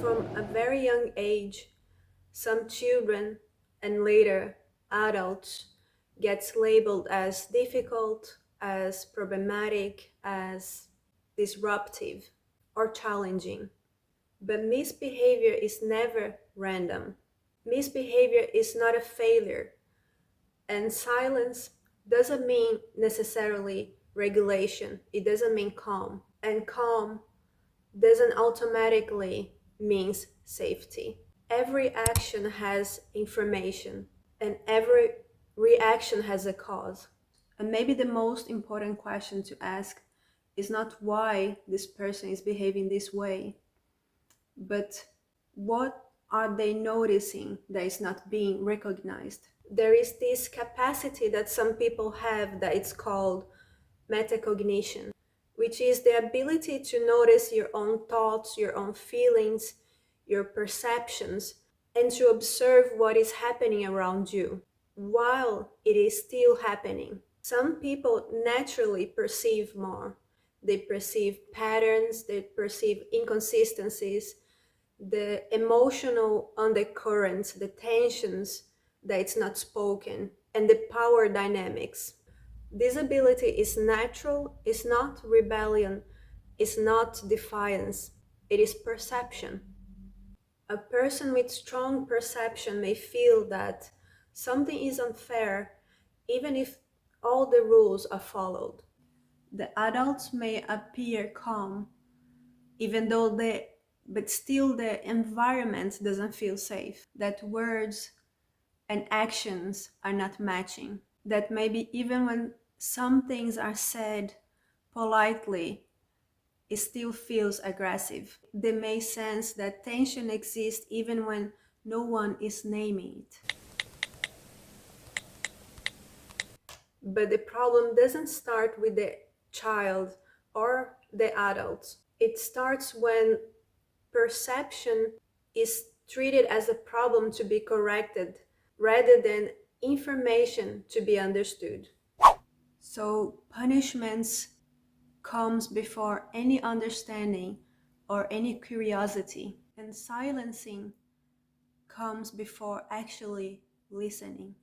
from a very young age, some children and later adults gets labeled as difficult, as problematic, as disruptive or challenging. But misbehavior is never random. Misbehavior is not a failure, and silence doesn't mean necessarily regulation. It doesn't mean calm. And calm doesn't automatically means safety. Every action has information, and every reaction has a cause. And maybe the most important question to ask is not why this person is behaving this way, but what are they noticing that is not being recognized? There is this capacity that some people have that it's called metacognition, which is the ability to notice your own thoughts, your own feelings, your perceptions, and to observe what is happening around you while it is still happening. Some people naturally perceive more. They perceive patterns, they perceive inconsistencies, the emotional undercurrents, the tensions that it's not spoken, and the power dynamics. This ability is natural, it's not rebellion, it's not defiance, it is perception. A person with strong perception may feel that something is unfair even if all the rules are followed. The adults may appear calm even though but still the environment doesn't feel safe, that words and actions are not matching, that maybe even when some things are said politely, it still feels aggressive. They may sense that tension exists even when no one is naming it. But the problem doesn't start with the child or the adult. It starts when perception is treated as a problem to be corrected rather than information to be understood. So punishments comes before any understanding or any curiosity, and silencing comes before actually listening.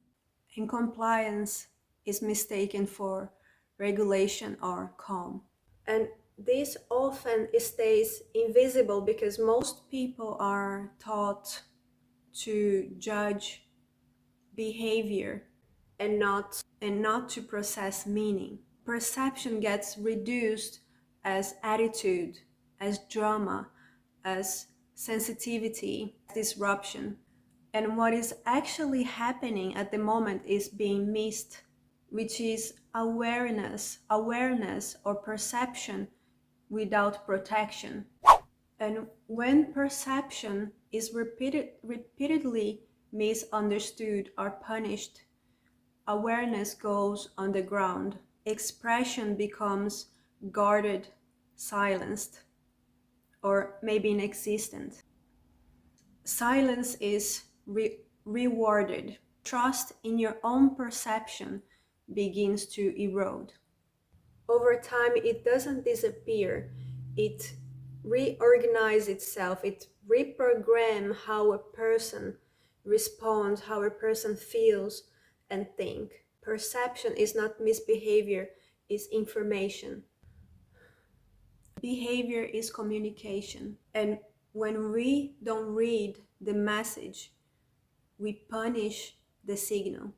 And compliance is mistaken for regulation or calm. And this often stays invisible because most people are taught to judge behavior and not to process meaning. Perception gets reduced as attitude, as drama, as sensitivity, disruption. And what is actually happening at the moment is being missed, which is awareness or perception without protection. And when perception is repeatedly misunderstood or punished, awareness goes underground. Expression becomes guarded, silenced, or maybe inexistent. Silence is rewarded. Trust in your own perception begins to erode. Over time, it doesn't disappear. It reorganizes itself. It reprograms how a person responds, how a person feels and thinks. Perception is not misbehavior, it's information. Behavior is communication. And when we don't read the message, we punish the signal.